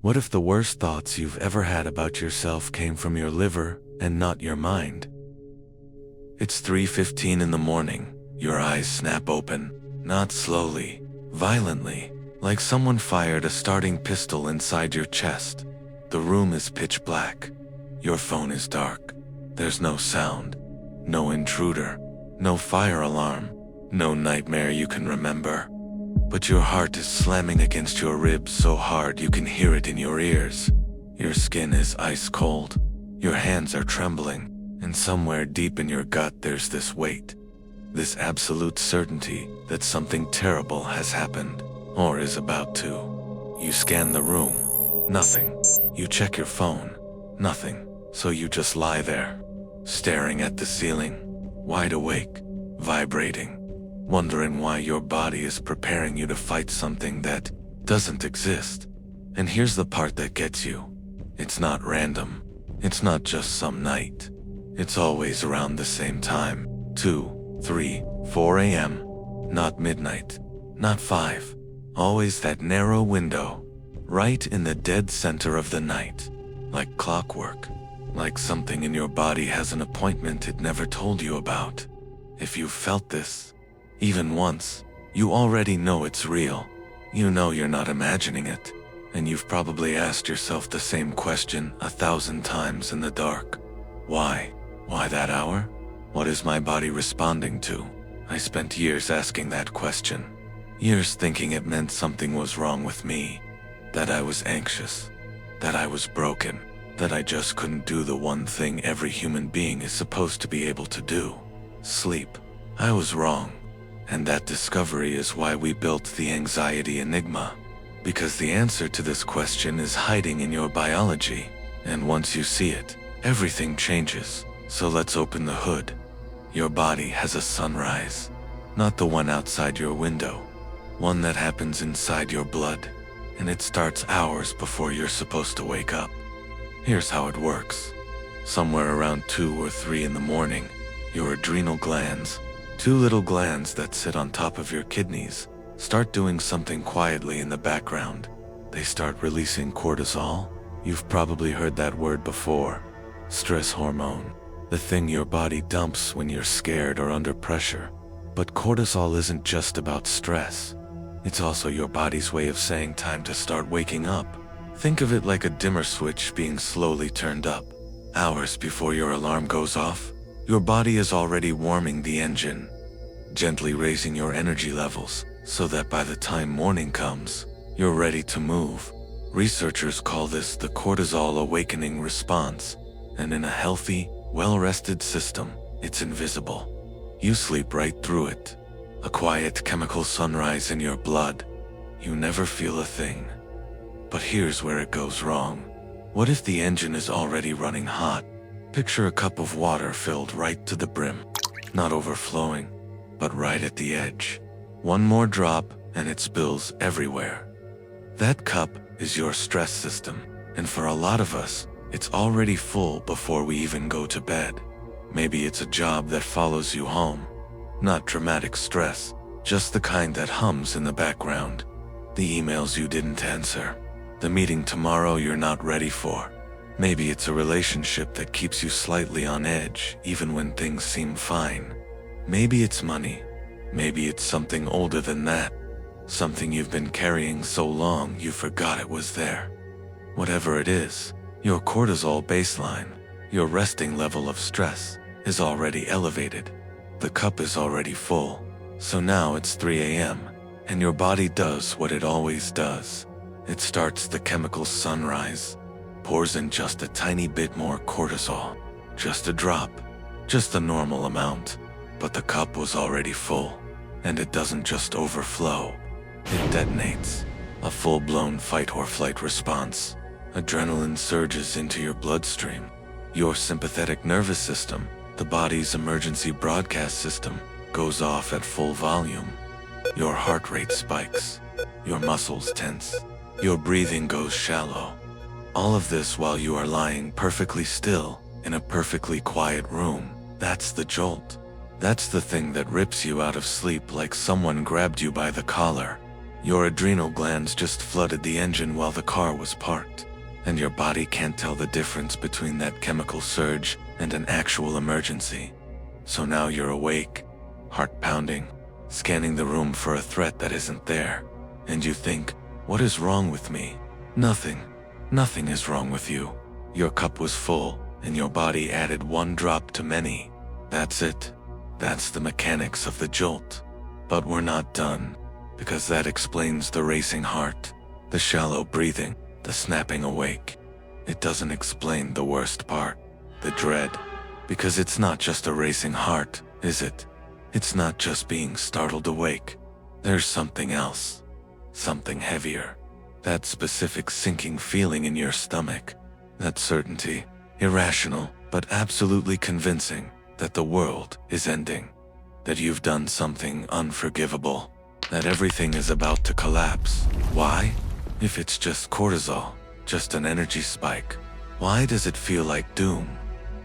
What if the worst thoughts you've ever had about yourself came from your liver and not your mind? It's 3:15 in the morning. Your eyes snap open, not slowly, violently, like someone fired a starting pistol inside your chest. The room is pitch black. Your phone is dark. There's no sound, no intruder, no fire alarm, no nightmare you can remember. But your heart is slamming against your ribs so hard you can hear it in your ears. Your skin is ice cold. Your hands are trembling, and somewhere deep in your gut there's this weight, this absolute certainty that something terrible has happened, or is about to. You scan the room. Nothing. You check your phone. Nothing. So you just lie there, staring at the ceiling, wide awake, vibrating, wondering why your body is preparing you to fight something that doesn't exist. And here's the part that gets you. It's not random. It's not just some night. It's always around the same time. 2, 3, 4 a.m. Not midnight. Not 5. Always that narrow window, right in the dead center of the night. Like clockwork. Like something in your body has an appointment it never told you about. If you've felt this, even once, you already know it's real. You know you're not imagining it. And you've probably asked yourself the same question 1,000 times in the dark. Why? Why that hour? What is my body responding to? I spent years asking that question. Years thinking it meant something was wrong with me. That I was anxious. That I was broken. That I just couldn't do the one thing every human being is supposed to be able to do. Sleep. I was wrong. And that discovery is why we built the Anxiety Enigma. Because the answer to this question is hiding in your biology. And once you see it, everything changes. So let's open the hood. Your body has a sunrise. Not the one outside your window. One that happens inside your blood. And it starts hours before you're supposed to wake up. Here's how it works. Somewhere around 2 or 3 in the morning, your adrenal glands, 2 little glands that sit on top of your kidneys, start doing something quietly in the background. They start releasing cortisol. You've probably heard that word before. Stress hormone, the thing your body dumps when you're scared or under pressure. But cortisol isn't just about stress. It's also your body's way of saying time to start waking up. Think of it like a dimmer switch being slowly turned up. Hours before your alarm goes off, your body is already warming the engine, gently raising your energy levels so that by the time morning comes, you're ready to move. Researchers call this the cortisol awakening response, and in a healthy, well-rested system, it's invisible. You sleep right through it. A quiet chemical sunrise in your blood. You never feel a thing. But here's where it goes wrong. What if the engine is already running hot? Picture a cup of water filled right to the brim. Not overflowing, but right at the edge. One more drop and it spills everywhere. That cup is your stress system, and for a lot of us, it's already full before we even go to bed. Maybe it's a job that follows you home. Not dramatic stress, just the kind that hums in the background. The emails you didn't answer. The meeting tomorrow you're not ready for. Maybe it's a relationship that keeps you slightly on edge even when things seem fine. Maybe it's money. Maybe it's something older than that. Something you've been carrying so long you forgot it was there. Whatever it is, your cortisol baseline, your resting level of stress, is already elevated. The cup is already full. So now it's 3 a.m. and your body does what it always does. It starts the chemical sunrise, pours in just a tiny bit more cortisol. Just a drop, just a normal amount. But the cup was already full, and it doesn't just overflow. It detonates. A full-blown fight or flight response. Adrenaline surges into your bloodstream. Your sympathetic nervous system, the body's emergency broadcast system, goes off at full volume. Your heart rate spikes. Your muscles tense. Your breathing goes shallow. All of this while you are lying perfectly still in a perfectly quiet room. That's the jolt. That's the thing that rips you out of sleep like someone grabbed you by the collar. Your adrenal glands just flooded the engine while the car was parked, and your body can't tell the difference between that chemical surge and an actual emergency. So now you're awake, heart pounding, scanning the room for a threat that isn't there, and you think, what is wrong with me? Nothing. Nothing is wrong with you. Your cup was full, and your body added one drop to many. That's it. That's the mechanics of the jolt. But we're not done, because that explains the racing heart, the shallow breathing, the snapping awake. It doesn't explain the worst part, the dread, because it's not just a racing heart, is it? It's not just being startled awake. There's something else, something heavier. That specific sinking feeling in your stomach, that certainty, irrational but absolutely convincing, that the world is ending, that you've done something unforgivable, that everything is about to collapse. Why? If it's just cortisol, just an energy spike, why does it feel like doom?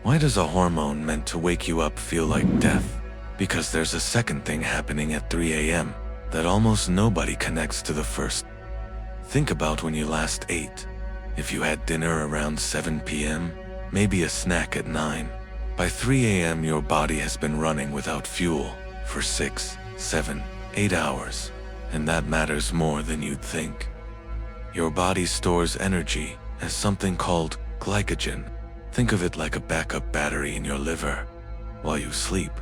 Why does a hormone meant to wake you up feel like death? Because there's a second thing happening at 3 a.m. that almost nobody connects to the first. Think about when you last ate. If you had dinner around 7 p.m., maybe a snack at 9. By 3 a.m. your body has been running without fuel for 6, 7, 8 hours, and that matters more than you'd think. Your body stores energy as something called glycogen. Think of it like a backup battery in your liver. While you sleep,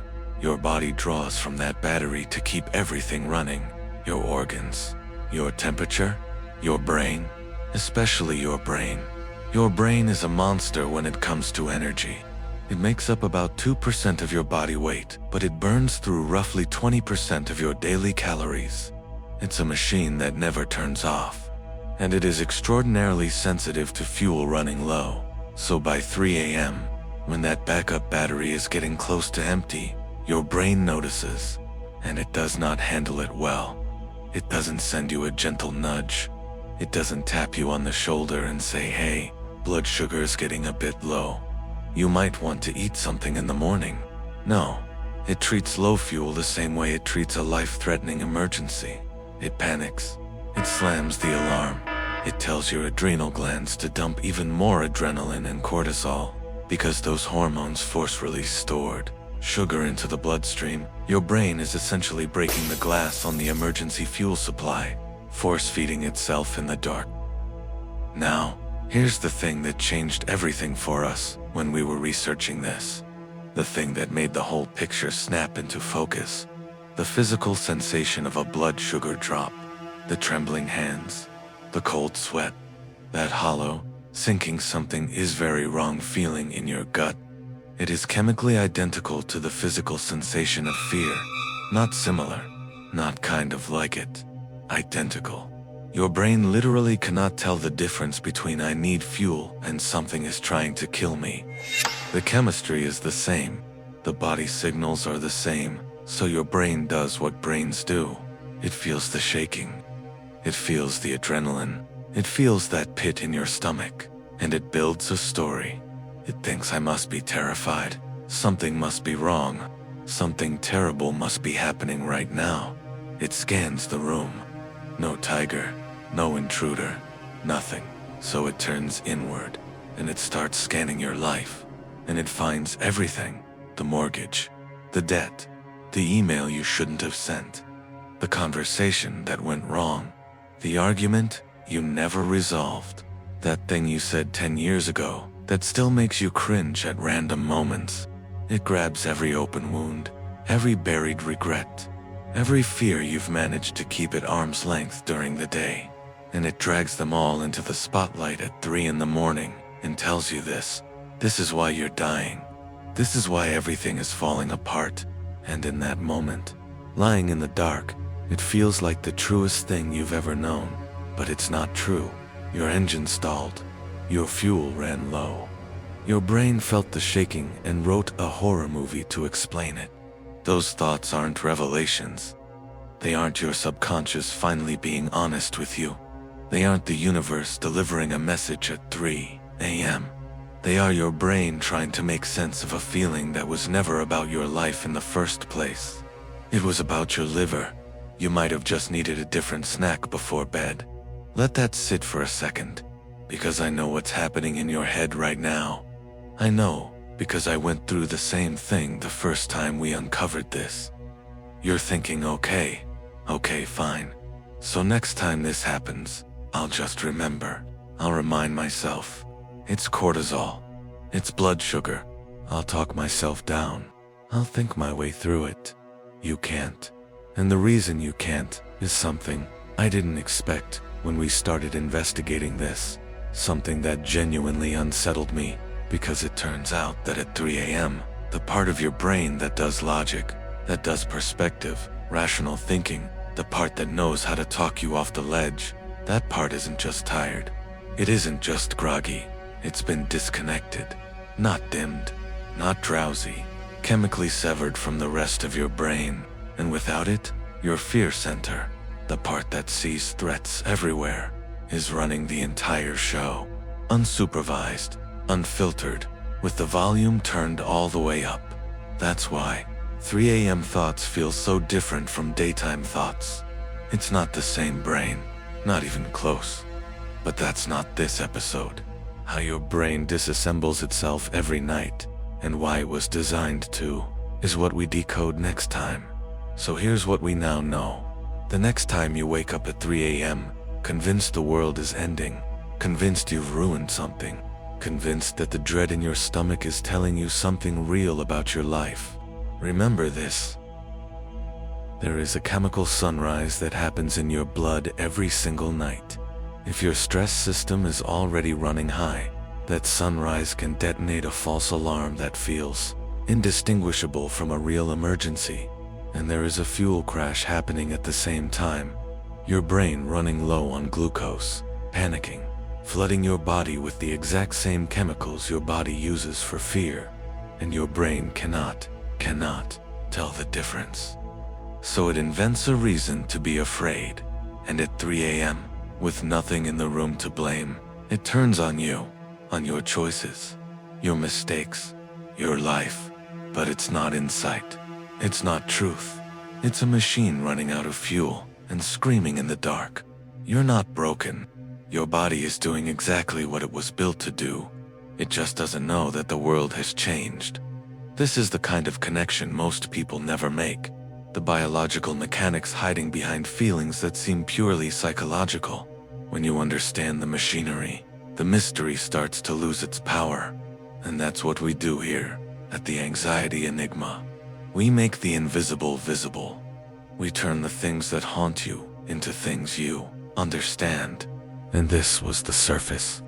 your body draws from that battery to keep everything running. Your organs, your temperature, your brain, especially your brain. Your brain is a monster when it comes to energy. It makes up about 2% of your body weight, but it burns through roughly 20% of your daily calories. It's a machine that never turns off, and it is extraordinarily sensitive to fuel running low. So by 3 a.m., when that backup battery is getting close to empty, your brain notices, and it does not handle it well. It doesn't send you a gentle nudge. It doesn't tap you on the shoulder and say, hey, blood sugar is getting a bit low. You might want to eat something in the morning. No, it treats low fuel the same way it treats a life-threatening emergency. It panics. It slams the alarm. It tells your adrenal glands to dump even more adrenaline and cortisol, because those hormones force-release stored sugar into the bloodstream. Your brain is essentially breaking the glass on the emergency fuel supply, force-feeding itself in the dark. Now, here's the thing that changed everything for us when we were researching this. The thing that made the whole picture snap into focus. The physical sensation of a blood sugar drop. The trembling hands. The cold sweat. That hollow, sinking something is very wrong feeling in your gut. It is chemically identical to the physical sensation of fear. Not similar. Not kind of like it. Identical. Your brain literally cannot tell the difference between I need fuel and something is trying to kill me. The chemistry is the same. The body signals are the same, so your brain does what brains do. It feels the shaking. It feels the adrenaline. It feels that pit in your stomach, and it builds a story. It thinks I must be terrified. Something must be wrong. Something terrible must be happening right now. It scans the room. No tiger, no intruder, nothing. So it turns inward, and it starts scanning your life. And it finds everything. The mortgage, the debt, the email you shouldn't have sent, the conversation that went wrong, the argument you never resolved, that thing you said 10 years ago that still makes you cringe at random moments. It grabs every open wound, every buried regret, every fear you've managed to keep at arm's length during the day, and it drags them all into the spotlight at 3 in the morning and tells you this. This is why you're dying. This is why everything is falling apart. And in that moment, lying in the dark, it feels like the truest thing you've ever known. But it's not true. Your engine stalled. Your fuel ran low. Your brain felt the shaking and wrote a horror movie to explain it. Those thoughts aren't revelations. They aren't your subconscious finally being honest with you. They aren't the universe delivering a message at 3 a.m. They are your brain trying to make sense of a feeling that was never about your life in the first place. It was about your liver, You might have just needed a different snack before bed. Let that sit for a second, because I know what's happening in your head right now. I know, because I went through the same thing the first time we uncovered this. You're thinking, okay, fine. So next time this happens, I'll just remember. I'll remind myself. It's cortisol. It's blood sugar. I'll talk myself down. I'll think my way through it. You can't. And the reason you can't is something I didn't expect when we started investigating this. Something that genuinely unsettled me, because it turns out that at 3 a.m., the part of your brain that does logic, that does perspective, rational thinking, the part that knows how to talk you off the ledge, that part isn't just tired. It isn't just groggy. It's been disconnected. Not dimmed. Not drowsy. Chemically severed from the rest of your brain. And without it, your fear center, the part that sees threats everywhere, is running the entire show. Unsupervised, unfiltered, with the volume turned all the way up. That's why 3 a.m. thoughts feel so different from daytime thoughts. It's not the same brain, not even close. But that's not this episode. How your brain disassembles itself every night, and why it was designed to, is what we decode next time. So here's what we now know. The next time you wake up at 3 a.m., convinced the world is ending, convinced you've ruined something, convinced that the dread in your stomach is telling you something real about your life, remember this. There is a chemical sunrise that happens in your blood every single night. If your stress system is already running high, that sunrise can detonate a false alarm that feels indistinguishable from a real emergency. And there is a fuel crash happening at the same time. Your brain running low on glucose, panicking, flooding your body with the exact same chemicals your body uses for fear. And your brain cannot tell the difference. So it invents a reason to be afraid. And at 3 a.m., with nothing in the room to blame, it turns on you, on your choices, your mistakes, your life. But it's not insight. It's not truth. It's a machine running out of fuel and screaming in the dark. You're not broken. Your body is doing exactly what it was built to do. It just doesn't know that the world has changed. This is the kind of connection most people never make. The biological mechanics hiding behind feelings that seem purely psychological. When you understand the machinery, the mystery starts to lose its power. And that's what we do here, at the Anxiety Enigma. We make the invisible visible. We turn the things that haunt you into things you understand. And this was the surface.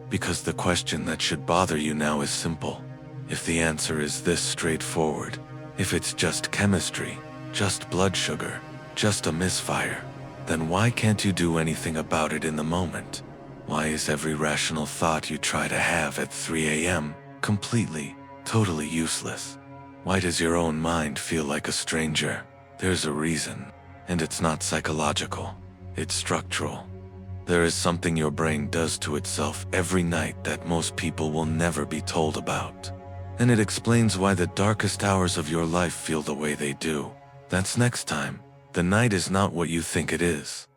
Because the question that should bother you now is simple. If the answer is this straightforward, if it's just chemistry, just blood sugar, just a misfire, then why can't you do anything about it in the moment? Why is every rational thought you try to have at 3 a.m. completely, totally useless? Why does your own mind feel like a stranger? There's a reason, and it's not psychological. It's structural. There is something your brain does to itself every night that most people will never be told about. And it explains why the darkest hours of your life feel the way they do. That's next time. The night is not what you think it is.